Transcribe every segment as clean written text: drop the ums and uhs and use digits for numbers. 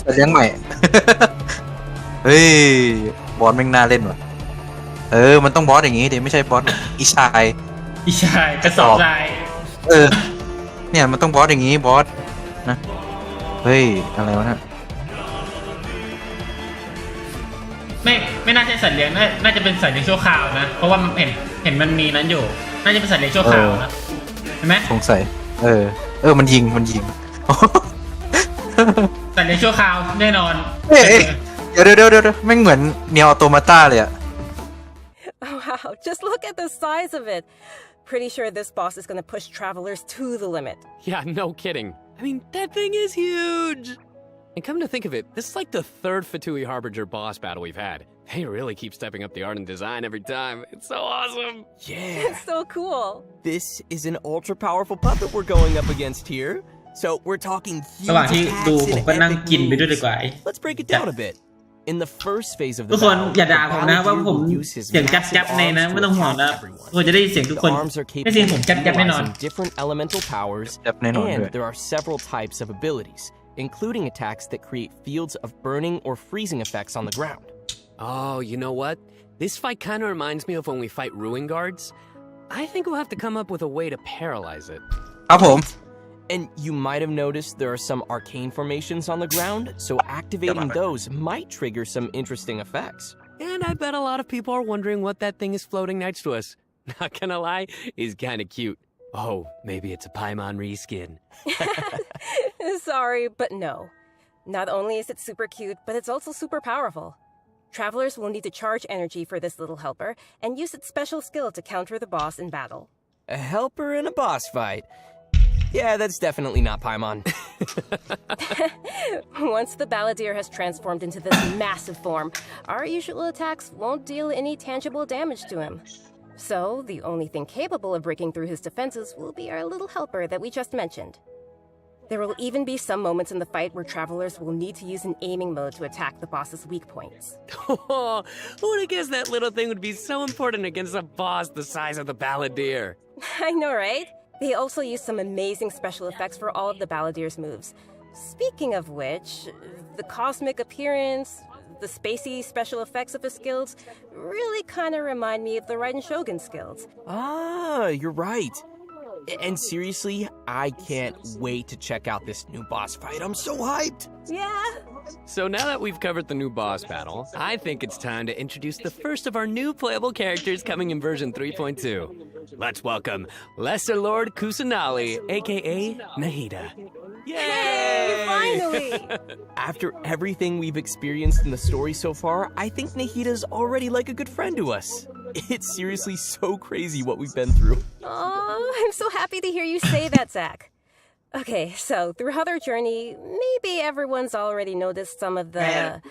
สัตว์เลี้ยงใหม่ เฮ้ยบอสแม่งน่าเล่นว่ะมันต้องบอสอย่างงี้ดิไม่ใช่บอสอีชาย อีชายกระสอบทราย เนี่ยมันต้องบอสอย่างงี้บอสนะเฮ้ยอะไรวะนะ ไม่น่าใช่สัตว์เลี้ยงน่าจะเป็นสัตว์เลี้ยงชั่วคราวนะเพราะว่าเห็นมันมีนั้นอยู่น่าจะเป็นสัตว์เลี้ยงชั่วคราวนะเห็นไหมสงสัยมันยิง สัตว์เลี้ยงชั่วคราวแน่นอนเดี๋ยวไม่เหมือนเนียออโตมาต้าเลยอะ Oh, wow, just look at the size of it. Pretty sure this boss is gonna push travelers to the limit. Yeah, no kidding. I mean, that thing is huge. And come to think of it, this is like the third Fatui Harbinger boss battle we've had. They really keep stepping up the art and design every time. It's so awesome. Yeah. It's so cool. This is an ultra-powerful puppet we're going up against here. So we're talking huge ระหว่างที่ดูผมก็นั่งกินไปด้วยดีกว่า Let's break it down a bit. In the first phase of the ทุกคนอย่าด่าผมนะว่าผมเสียงจับในนะไม่ต้องห่วงนะทุกคนจะได้ยินเสียงทุกคนได้ยินผมจับแน่นอน different elemental powers and there are several types of abilities, including attacks that create fields of burning or freezing effects on the ground. Oh, you know what? This fight kind of reminds me of when we fight ruin guards. I think we'll have to come up with a way to paralyze it. ครับผม And you might have noticed there are some arcane formations on the ground, so activating those might trigger some interesting effects. And I bet a lot of people are wondering what that thing is floating next to us. Not gonna lie, he's kind of cute. Oh, maybe it's a Paimon reskin. Sorry, but no. Not only is it super cute, but it's also super powerful. Travelers will need to charge energy for this little helper and use its special skill to counter the boss in battle. A helper in a boss fight. Yeah, that's definitely not Paimon. Once the balladeer has transformed into this massive form, our usual attacks won't deal any tangible damage to him. So, the only thing capable of breaking through his defenses will be our little helper that we just mentioned. There will even be some moments in the fight where travelers will need to use an aiming mode to attack the boss's weak points. Oh, who would have guessed that little thing would be so important against a boss the size of the balladeer? I know, right? They also use some amazing special effects for all of the balladeer's moves. Speaking of which, the cosmic appearance, the spacey special effects of his skills really kind of remind me of the Raiden Shogun skills. Ah, you're right. And seriously, I can't wait to check out this new boss fight. I'm so hyped. Yeah. So now that we've covered the new boss battle, I think it's time to introduce the first of our new playable characters coming in version 3.2. Let's welcome Lesser Lord Kusanali, aka Nahida. Yay! Hey, finally! After everything we've experienced in the story so far, I think Nahida's already like a good friend to us. It's seriously so crazy what we've been through. Oh, I'm so happy to hear you say that, Zach. Okay, so throughout our journey, maybe everyone's already noticed some of the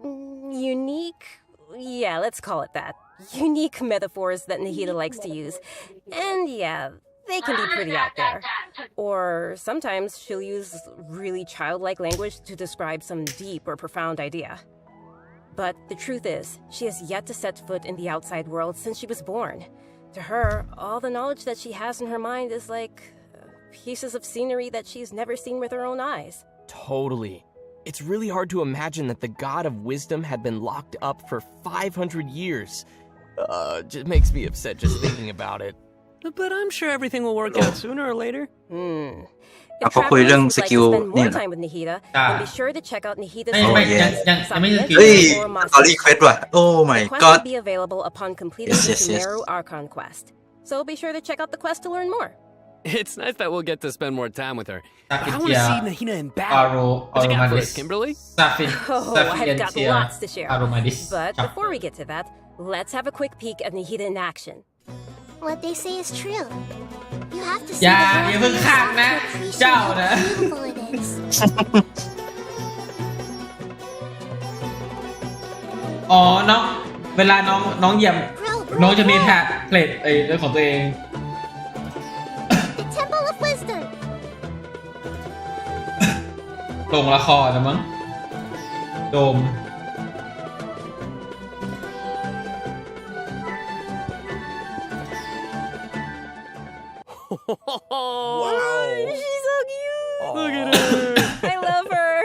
unique, yeah, let's call it that, unique metaphors that Nahida likes to use. And yeah, they can be pretty out there. Or sometimes she'll use really childlike language to describe some deep or profound idea. But the truth is, she has yet to set foot in the outside world since she was born. To her, all the knowledge that she has in her mind is like pieces of scenery that she's never seen with her own eyes. Totally. It's really hard to imagine that the god of wisdom had been locked up for 500 years. Just makes me upset just thinking about it. But I'm sure everything will work out sooner or later. If travelers would like to spend more time with Nahida, then be sure to check out Nahida's Oh my The quest god. will be available upon completing the Sumeru Archon quest. So be sure to check out the quest to learn more. It's nice that we'll get to spend more time with her. I want to Safitia see Nahida in battle. What you got for us, Kimberly? Oh, I've got lots to share. Aromadis. But before we get to that, let's have a quick peek at Nahida in action. What they say is true. You have to see อย่า the อย่าเพิ่ง world ข้างนะ to เจ้า appreciate นะ how beautiful it is. อ๋อน้องเวลาน้องเหยียบน้องจะมีแท็บเพลทเรื่องของตัวเอง The Temple of Wisdom. ลงละครนะมั้งโดม Wow. She's so cute. Look at her. I love her.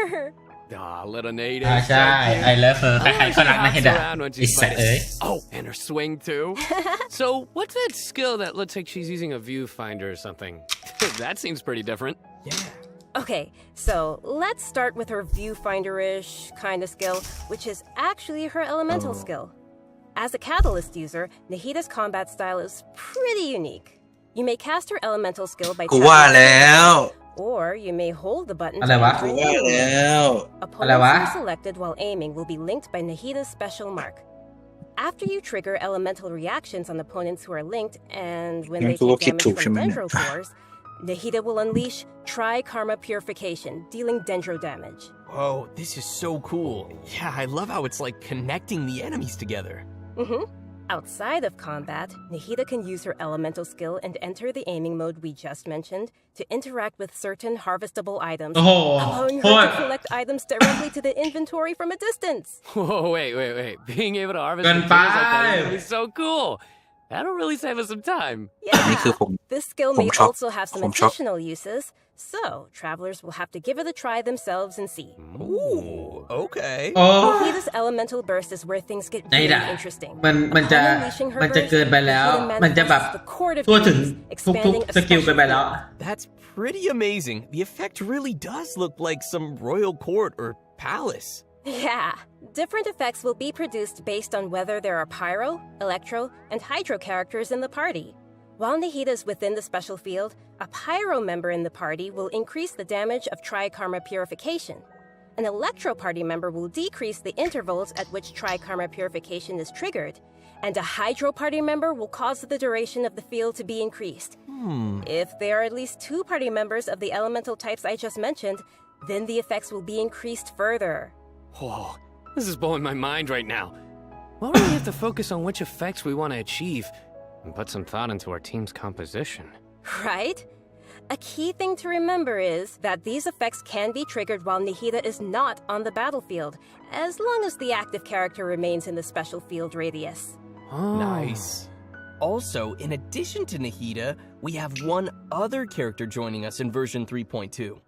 Ah, little Nate. ใช่ I love her ใครๆก็รักนะเฮดะ when ไอ้ she's สัตว์เอ้ย Oh, and her swing too. So, what's that skill that looks like she's using a viewfinder or something? That seems pretty different. Yeah. Okay, so let's start with her viewfinder-ish kind of skill, which is actually her elemental skill. As a catalyst user, Nahida's combat style is pretty unique. You may cast her elemental skill by กูว่าแล้ว or you may hold the button อะไร to วะ enter กู an ว่า enemy. แล้ว Opponentsวะ who selected while aiming will be linked by Nahida's special mark. After you trigger elemental reactions on opponents who are linked, and when they กูก็ take คิด damage ถูกใช่ไห from มเนี่ย Dendro cores, Nahida will unleash Tri-Karma Purification, dealing Dendro damage. Whoa, this is so cool. Yeah, I love how it's like connecting the enemies together. Outside of combat, Nahida can use her elemental skill and enter the aiming mode we just mentioned to interact with certain harvestable items, โอ้โห allowing โค her ต to ร collect items directly to the inventory from a distance. Whoa, wait. Being able to harvest เกิน things ไป like that is really so cool. That'll really save us some time. นี่คือ Yeah, ผม this skill ผม may ช็อก also have some ผมช็อก additional uses, so travelers will have to give it a try themselves and see. Ooh, okay. โอ้ Nahida's elemental burst is where things get ไอ้ really ด่ะ interesting. มันจะ Upon unleashing her มันจะ burst, เกินไปแล้ว Nahida มันจะแบบ manifests the cord of ทั่วถึง genius, ทุก expanding a สกิล special กันไปแล้ว field. That's pretty amazing. The effect really does look like some royal court or palace. Yeah, different effects will be produced based on whether there are pyro, electro, and hydro characters in the party. While Nahida is within the special field, a pyro member in the party will increase the damage of Tri-Karma Purification. An electro party member will decrease the intervals at which Tri-Karma Purification is triggered, and a hydro party member will cause the duration of the field to be increased. If there are at least 2 party members of the elemental types I just mentioned, then the effects will be increased further. Whoa, this is blowing my mind right now. We'll really have to focus on which effects we want to achieve and put some thought into our team's composition. Right? A key thing to remember is that these effects can be triggered while Nahida is not on the battlefield, as long as the active character remains in the special field radius. Oh. Nice. Also, in addition to Nahida, we have one other character joining us in version 3.2.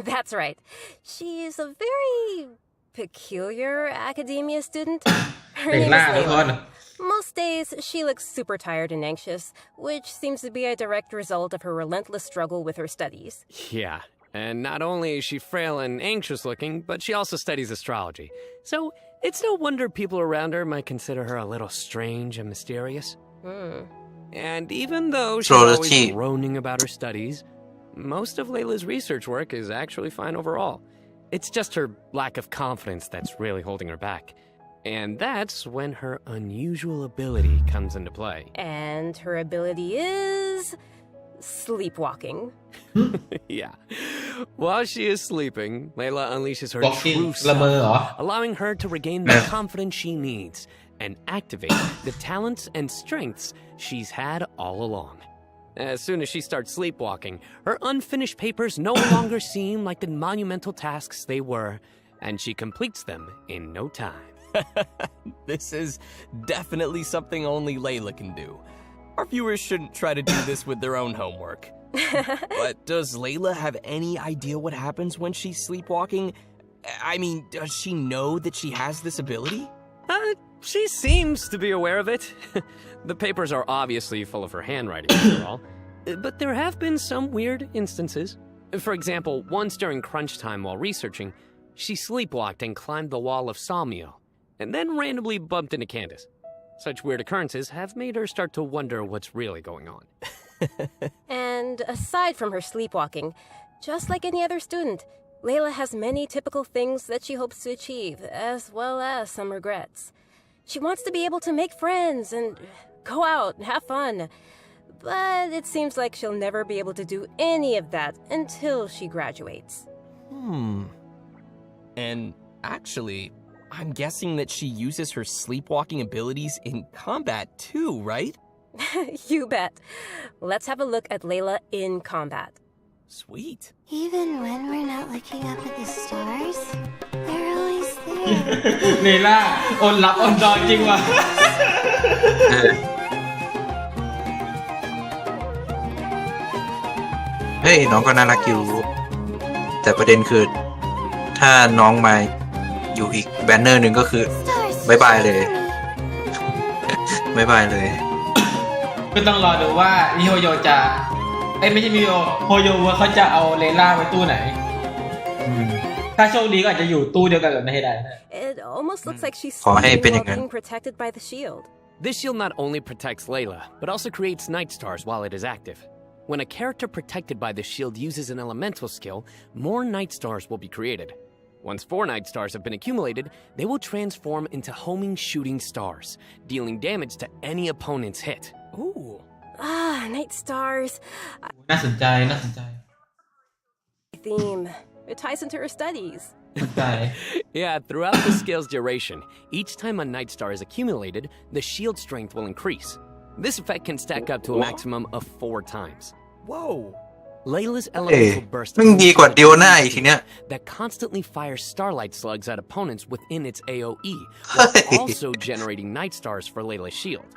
That's right. She's a very peculiar academia student. Her เก่ง name ล่า is ทุกคน Layla. Most days, she looks super tired and anxious, which seems to be a direct result of her relentless struggle with her studies. Yeah, and not only is she frail and anxious looking, but she also studies astrology. So it's no wonder people around her might consider her a little strange and mysterious. And even though she's always Astrology. groaning about her studies, most of Layla's research work is actually fine overall. It's just her lack of confidence that's really holding her back. And that's when her unusual ability comes into play. And her ability is sleepwalking. Yeah. While she is sleeping, Layla unleashes her Walking true ละเมอเหรอ self, allowing her to regain the confidence she needs and activate the talents and strengths she's had all along. As soon as she starts sleepwalking, her unfinished papers no longer seem like the monumental tasks they were, and she completes them in no time. This is definitely something only Layla can do. Our viewers shouldn't try to do this with their own homework. But does Layla have any idea what happens when she's sleepwalking? I mean, does she know that she has this ability? She seems to be aware of it. The papers are obviously full of her handwriting, after all. But there have been some weird instances. For example, once during crunch time while researching, she sleepwalked and climbed the wall of Salmio, and then randomly bumped into Candace. Such weird occurrences have made her start to wonder what's really going on. And aside from her sleepwalking, just like any other student, Layla has many typical things that she hopes to achieve, as well as some regrets. She wants to be able to make friends and go out and have fun, but it seems like she'll never be able to do any of that until she graduates. And actually, I'm guessing that she uses her sleepwalking abilities in combat too, right? You bet. Let's have a look at Layla in combat. Sweet. Even when we're not looking up at the stars, they're always there. เนล่าอดหลับอดนอนจริงว่ะ เฮ้ยน้องก็น่ารักอยู่แต่ประเด็นคือ ถ้าน้องมาอยู่อีกแบนเนอร์หนึ่งก็คือ Stars บายบายเลย shine. บายบายเลย ก็ต้องรอดูว่ามิโฮโยจะไม่ใช่มิโฮโยว่าเขาจะเอาเลล่าไว้ตู้ไหน ถ้าโชคดีก็อาจจะอยู่ตู้เดียวกันกับนาเฮดะ It almost looks like she's ขอให้ sleeping เป็นอ while ย่างนั้น being protected by the shield. This shield not only protects Layla, but also creates night stars while it is active. When a character protected by the shield uses an elemental skill, more night stars will be created. Once 4 night stars have been accumulated, they will transform into homing shooting stars, dealing damage to any opponent's hit. Ooh. Ah, night stars. น่าสนใจน่าสนใจ Theme. It ties into her studies. สนใจ Yeah, throughout the skill's duration, each time a night star is accumulated, the shield strength will increase. This effect can stack up to a maximum of 4 times. Whoa. Layla's เอ้ย elemental burst มึงดีกว่าเดียวหน้าอีกทีเนี้ย that constantly fires starlight slugs at opponents within its AoE, Hey. while also generating night stars for Layla's shield.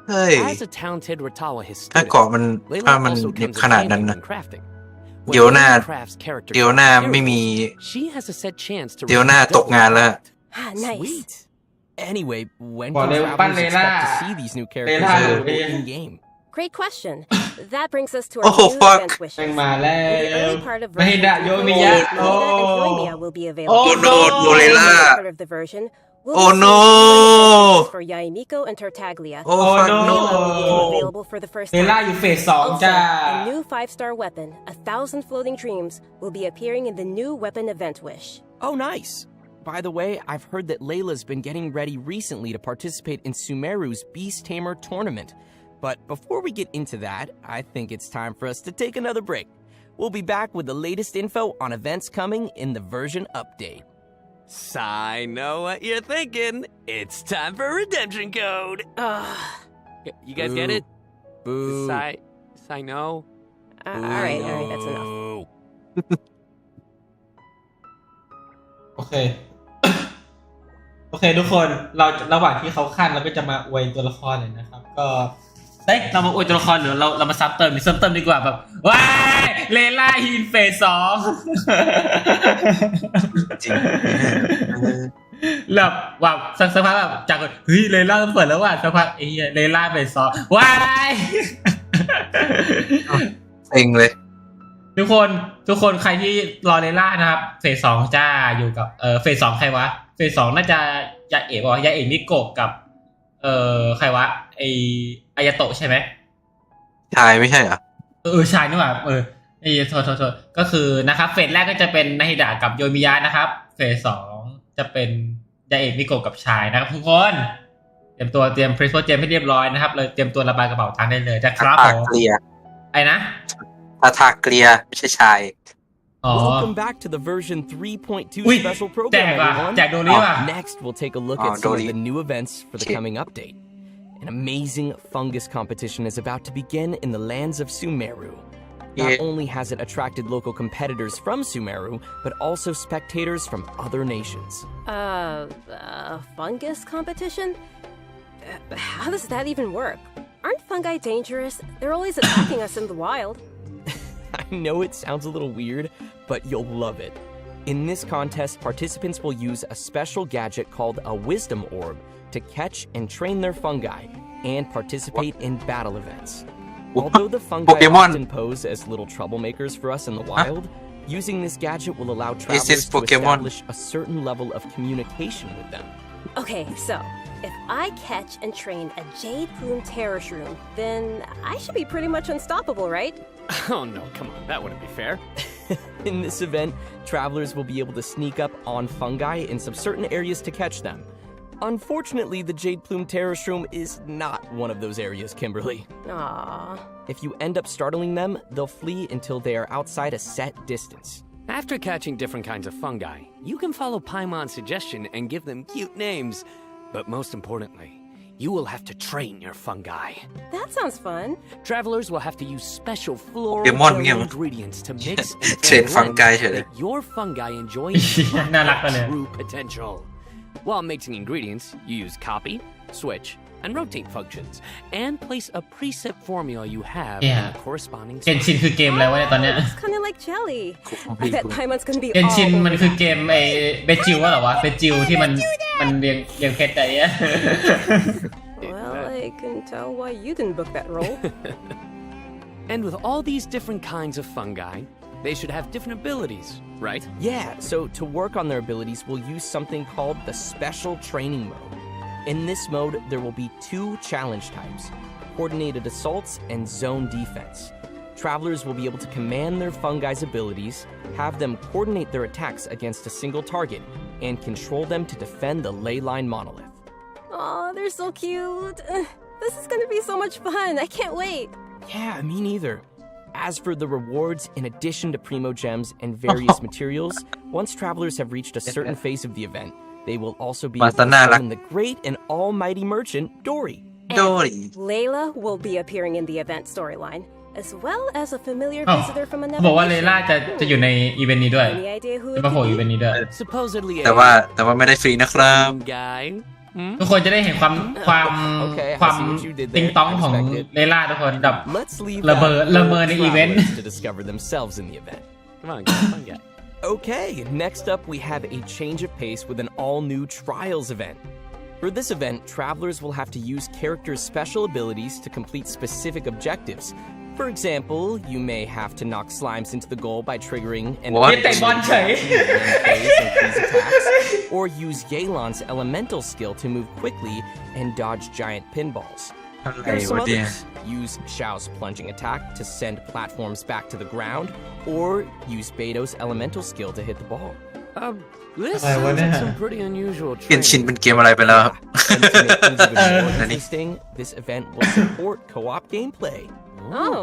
เฮ้ย As a talented Ratawa his ถ้า student, เกาะมันถ้า Layla มัน also เน็บ comes ขนาด in นั้น handy นะ when crafting. เดี๋ยวหน้า Layla crafts character เดี๋ยวหน้าไม่มี she has a set chance to เดี๋ยวหน้า receive ตกงานแล้ว Ah, nice. Sweet. Anyway, when Well, can they travelers ban expect Layla. to see these new characters Layla available will be- in game? Great question. That brings us to our Oh, new fuck. event แม่ง wishes. มาแล้ In the ว early part of นาเฮ version ดะโยมิยะ Nahida โอ้ and Yoimiya will be available. Oh, In no, the Layla. later part of the version, we'll Oh, be no. seeing for Yaimiko and Tartaglia. โอ้ Oh, ฟัก no. โน Layla will be available for the first เลล่า time. อยู่เฟสสอง Also, จ้า a new 5-star weapon, 1,000 floating dreams, will be appearing in the new weapon event wish. Oh, nice. By the way, I've heard that Layla's been getting ready recently to participate in Sumeru's Beast Tamer tournament. But before we get into that, I think it's time for us to take another break. We'll be back with the latest info on events coming in the version update. I know what you're thinking. It's time for redemption code. You guys get it? Boo. Sai know. All right, that's enough. Boo. โอเค โอเคทุกคนเราระหว่างที่เขาขั้นเราก็จะมาอวยตัวละครหน่อยนะครับ ก็เรามาอวยตัวละครหรือเรามาซ้ำเติมดีกว่าแบบว้ายเลล่าฮีนเฟสสอง จริง แบบว่าสักพักแบบจากเฮ้ยเลล่าเปิดแล้วว่ะสักพักไอ้เหี้ยเลล่าเฟสสองว้าย เซ็งเลย ทุกคนใครที่รอเลล่านะครับเฟสสองจ้าอยู่กับเฟสสองใครวะเฟสสองน่าจะยาเอะวะยาเอะนิโกะกับใครวะไออายาโตะใช่ไหม ชายไม่ใช่เหรอ ชายนี่หว่าไอ้โทษก็คือนะครับเฟสแรกก็จะเป็นนาฮิดะกับโยมิยะนะครับเฟสสองจะเป็นยาเอะนิโกะกับชายนะครับทุกคนเตรียมพรีโซเจมให้เรียบร้อยนะครับเลยเตรียมตัวระบายกระเป๋าตังค์ได้เลยนะครับ ทา ผม เกลีย ไอ้นะ ทาเกลียไม่ใช่ชาย Welcome back to the version 3.2 Ui, special แจ program, กว่ะ everyone. แจกโดรี่ว่ะ Next, we'll take a look at some of Dory. the new events for the Shit. coming update. An amazing fungus competition is about to begin in the lands of Sumeru. Not Yeah. only has it attracted local competitors from Sumeru, but also spectators from other nations. Fungus competition? How does that even work? Aren't fungi dangerous? They're always attacking us in the wild. I know it sounds a little weird, but you'll love it. In this contest, participants will use a special gadget called a Wisdom Orb to catch and train their fungi and participate in battle events. Although the fungi Pokemon. often pose as little troublemakers for us in the wild, using this gadget will allow Is travelers this to Pokemon? establish a certain level of communication with them. Okay, so if I catch and train a Jade Plume Terror Shroom, then I should be pretty much unstoppable, right? Oh no, come on, that wouldn't be fair. In this event, travelers will be able to sneak up on fungi in some certain areas to catch them. Unfortunately, the Jade Plume Terror Shroom is not one of those areas, Kimberly. Aww. If you end up startling them, they'll flee until they are outside a set distance. After catching different kinds of fungi, you can follow Paimon's suggestion and give them cute names. But most importantly, you will have to train your fungi. That sounds fun. Travelers will have to use special floral Pokemon berry game. ingredients to mix and Train form fungi blends shit. that your fungi enjoy Nah, like that. true potential. While mixing ingredients, you use copy, switch, and rotate functions, and place a preset formula you have Yeah. in the corresponding เกนชิน spot. คือเกมอะไรวะเนี่ยตอนเนี้ย It's kind of like jelly. I bet Paimon's gonna be เกนชิน all มัน over คือ that. เกมไอ้เบจิวว่าเหรอวะเบจิวที่มันเรียงเพชรอะไรเงี้ย Well, I can tell why you didn't book that role. And with all these different kinds of fungi, they should have different abilities, right? Yeah, so to work on their abilities, we'll use something called the Special Training Mode. In this mode, there will be 2 challenge types, Coordinated Assaults and Zone Defense. Travelers will be able to command their fungi's abilities, have them coordinate their attacks against a single target, and control them to defend the ley line monolith. Aw, they're so cute. This is gonna be so much fun. I can't wait. Yeah, me neither. As for the rewards, in addition to Primo Gems and various materials, once travelers have reached a certain phase of the event, they will also be able to summon the great and almighty merchant, Dory. โดย Layla will be appearing in the event storyline, as well as a familiar อ้าว visitor from เขา another บอกว่าเล mission. ล่าจะอยู่ในอีเวนต์นี้ด้วย Any idea who จะ it มาโผล่ could อีเวนต์ be? นี้ด้วย Supposedly แต่ว่าไม่ได้ฟรีนะครับ guy. ทุกคนจะได้เห็นความ Okay, I ความ see what you did ติง there. ต้องของ I respect it. เลล่าทุกคนแบบ Let's leave La that Mer- for La the Merในอีเวนต์ travelers to discover themselves in the event. Come on, guy. Come on, guy. Okay, next up we have a change of pace with an all-new Trials event. For this event, travelers will have to use characters' special abilities to complete specific objectives. For example, you may have to knock slimes into the goal by triggering an What? เตะบอลเฉย attacks, or use Yelan's elemental skill to move quickly and dodge giant pinballs. อะไร There are some วะเนี่ย others. Use Xiao's plunging attack to send platforms back to the ground, or use Beto's elemental skill to hit the ball. This Ay, sounds wala. like some pretty unusual เกนชิน training. เป็นเกมอะไรไปแล้วครับ And to make things even more Nani? interesting, this event will support co-op gameplay. Oh,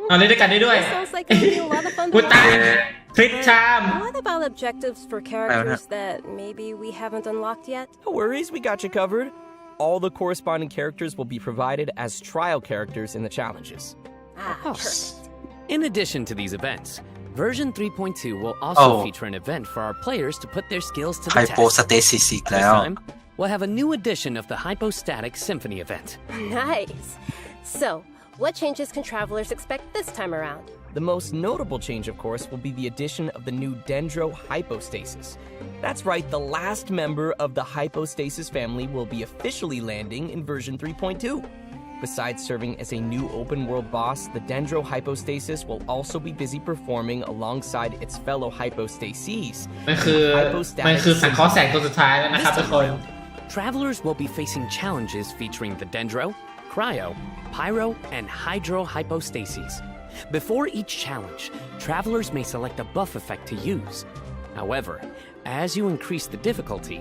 เอาเล่นด้วยกันได้ด้วย that sounds like it'll be a lot of fun กู to ตาย watch. คลิปชาม What about objectives for characters that maybe we haven't unlocked yet? No worries, we got you covered. All the corresponding characters will be provided as trial characters in the challenges. Perfect. In addition to these events, version 3.2 will also Oh. feature an event for our players to put their skills to ไฮ the โป test. สเตซิสอีก This แล้ว time, we'll have a new edition of the Hypostatic Symphony event. Nice. So, what changes can travelers expect this time around? The most notable change, of course, will be the addition of the new Dendro Hypostasis. That's right, the last member of the Hypostasis family will be officially landing in version 3.2. Besides serving as a new open-world boss, the Dendro Hypostasis will also be busy performing alongside its fellow Hypostases. มันคือสังเคราะห์แสงตัวสุดท้ายแล้วนะครับ This ทุก time คน around, travelers will be facing challenges featuring the Dendro, Cryo, Pyro, and Hydro Hypostases. Before each challenge, travelers may select a buff effect to use. However, as you increase the difficulty,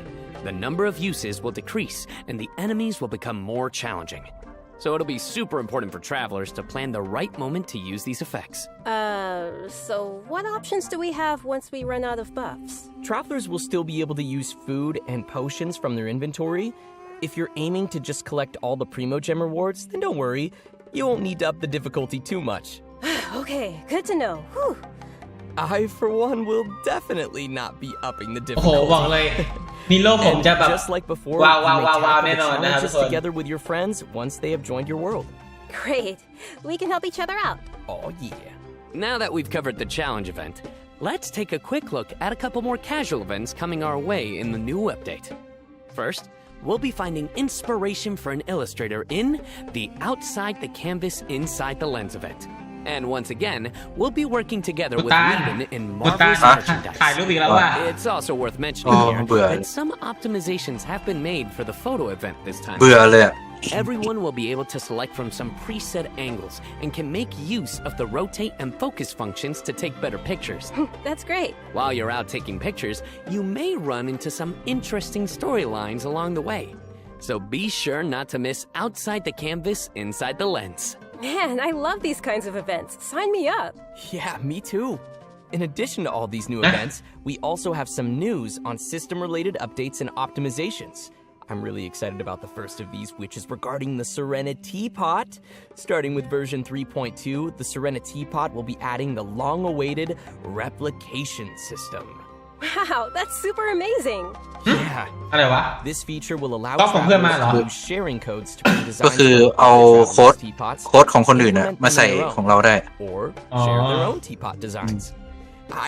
the number of uses will decrease and the enemies will become more challenging. So it'll be super important for travelers to plan the right moment to use these effects. So what options do we have once we run out of buffs? Travelers will still be able to use food and potions from their inventory. If you're aiming to just collect all the Primo Gem rewards, then don't worry, you won't need to up the difficulty too much. Okay, good to know. Whew. I, for one, will definitely not be upping the โอ้โห difficulty. บอกเลยมีโลกผม And จะแบบ just like before, Wow, you wow, may wow, wow, tackle the แน่นอนนะครับทุก challenges คน together with your friends once they have joined your world. Great. We can help each other out. Oh yeah. Now that we've covered the challenge event, let's take a quick look at a couple more casual events coming our way in the new update. First, we'll be finding inspiration for an illustrator in the Outside the Canvas Inside the Lens event. And once again, we'll be working together with กูตาย Lehman in กูตาย Marvel's ถ่ายรูป merchandise. อีกแล้วว่ะ It's also worth mentioning Oh, here bữa. that some optimizations have been made for the photo event this time. เบื่อเลยอะ Everyone will be able to select from some preset angles and can make use of the rotate and focus functions to take better pictures. That's great. While you're out taking pictures, you may run into some interesting storylines along the way. So be sure not to miss Outside the Canvas Inside the Lens. Man, I love these kinds of events. Sign me up. Yeah, me too. In addition to all these new events, we also have some news on system-related updates and optimizations. I'm really excited about the first of these, which is regarding the Serenity Pot. Starting with version 3.2, the Serenity Pot will be adding the long-awaited replication system. Wow, that's super amazing. Yeah. อะไรวะ This feature will allow ก็ของเพื่อนมาเหรอ travelers to use sharing codes to bring ก็ designs คือ from เอา other โค้ด travelers' teapots โค้ดของคนอื่นอะมาใส่ของเราได้ or share their own teapot designs.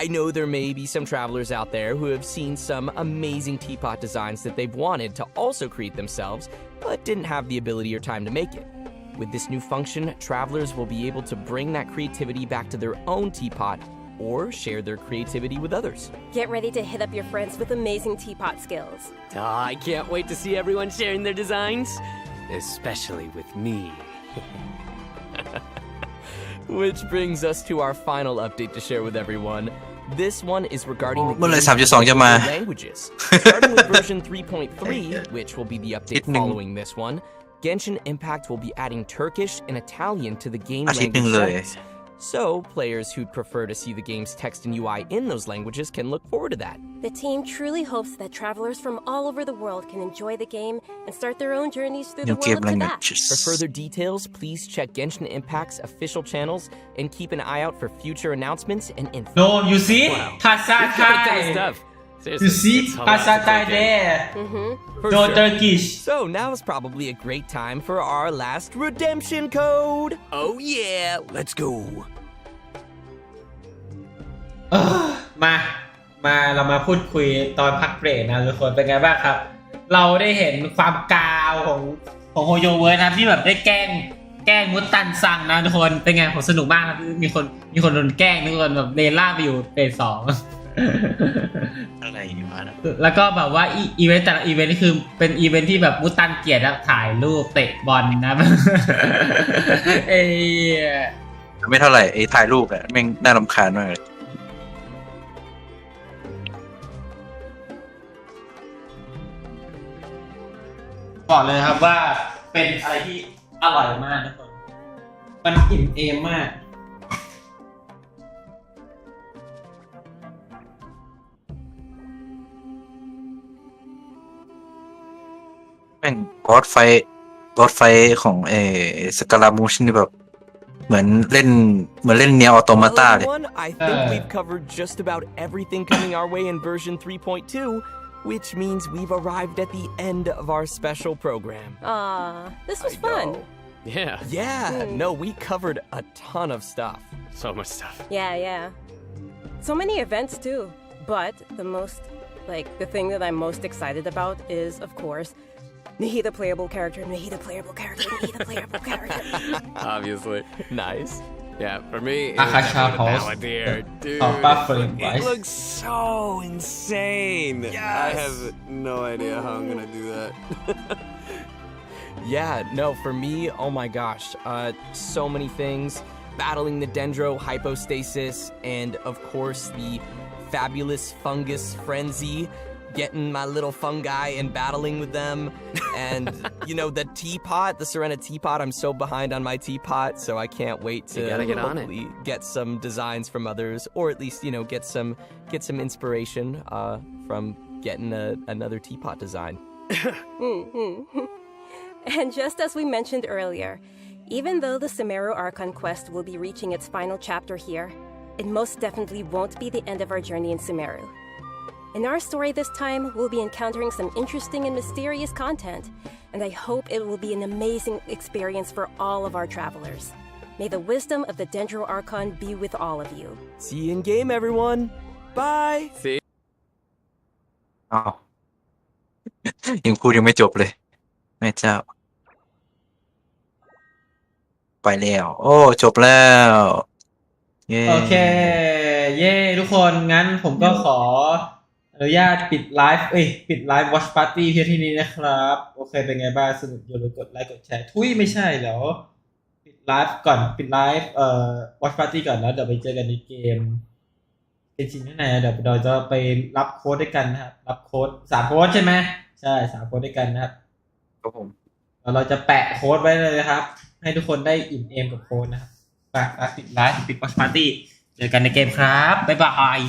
I know there may be some travelers out there who have seen some amazing teapot designs that they've wanted to also create themselves, but didn't have the ability or time to make it. With this new function, travelers will be able to bring that creativity back to their own teapot or share their creativity with others. Get ready to hit up your friends with amazing teapot skills. I can't wait to see everyone sharing their designs, especially with me. Which brings us to our final update to share with everyone. This one is regarding the เมื่อไหร่ game's 3.2 จะมา languages. Starting with version 3.3, which will be the update นิดนึง following this one, Genshin Impact will be adding Turkish and Italian to the game อาทิตย์หนึ่ง language เลย settings. So, players who'd prefer to see the game's text and UI in those languages can look forward to that. The team truly hopes that travelers from all over the world can enjoy the game and start their own journeys through the New game world of that. languages For further details, please check Genshin Impact's official channels and keep an eye out for future announcements and info. no you see Wow. ภาษา We've ไท got a ย ton of stuff. Seriously, you see it's a lot ภาษา to ไทย take in. there For no sure. Turkish So now is probably a great time for our last redemption code. Oh yeah, let's go. มาเรามาพูดคุยตอนพักเบรกนะทุกคนเป็นไงบ้างครับ เราได้เห็นความกาวของโฮโยเวิร์สนะครับที่แบบได้แกล้งมุตตันซังนะทุกคนเป็นไงผมสนุกมากครับมีคนโดนแกล้งทุกคนแบบเลล่าไปอยู่เฟส 2 อะไรวะนะ แล้วก็แบบว่าอีเวนต์แต่ละอีเวนต์นี่คือเป็นอีเวนต์ที่แบบมุตตันเกลียดนะถ่ายรูปเตะบอลนะ เอ้ย ไม่เท่าไหร่ไอ้ถ่ายรูปอะแม่งน่ารำคาญมากเลย บอกเลยครับว่าเป็นอะไรที่อร่อยมากทุกคนมันอิ่มเอมมาก แม่งบอสไฟของสกาลามูชนี่แบบเหมือนเล่นเนียออโตมา Well, ตาเลย everyone, I think we've covered just about everything coming our way in version 3.2, which means we've arrived at the end of our special program. This was I fun. know. Yeah, Yeah, no, we covered a ton of stuff. so much stuff. Yeah. So many events too. But the thing that I'm most excited about is, of course, Nahida playable character. Obviously. Nice. Yeah, for me, Akasha it's House. Palantir, dude. Buffering It wise. looks so insane. I have no idea how I'm gonna do that. Yeah, no, for me, oh my gosh, so many things. Battling the Dendro hypostasis, and of course the fabulous fungus frenzy. Getting my little fungi and battling with them. And, you know, the teapot, the Serena teapot, I'm so behind on my teapot, so I can't wait to You gotta get on it. hopefully get some designs from others, or at least, you know, get some inspiration from getting another teapot design. And just as we mentioned earlier, even though the Sumeru Archon quest will be reaching its final chapter here, it most definitely won't be the end of our journey in Sumeru. In our story this time, we'll be encountering some interesting and mysterious content, and I hope it will be an amazing experience for all of our travelers. May the wisdom of the Dendro Archon be with all of you. See you in game, everyone. Bye. See? อ้าว ยังพูดยังไม่จบเลยแม่เจ้า ไปแล้ว โอ้จบแล้วเย้ โอเค เย้ทุกคนงั้นผมก็ขออนุญาตปิดไลฟ์ Watch Party เพียงที่นี้นะครับ โอเคเป็นไงบ้างสนุกอย่าลืมกดไลค์กดแชร์ทุยไม่ใช่แล้วปิดไลฟ์ก่อนปิดไลฟ์Watch Party ก่อนแล้วเดี๋ยวไปเจอกันในเกมจริงๆข้างในเดี๋ยวเราจะไปรับโค้ดด้วยกันนะครับรับโค้ด3โค้ดใช่ไหมใช่3โค้ดด้วยกันนะครับ ครับผม เราจะแปะโค้ดไว้เลยนะครับให้ทุกคนได้อิ่มเอมกับโค้ดนะครับฝากปิดไลฟ์ปิด Watch Party เจอกันในเกมครับบ๊ายบาย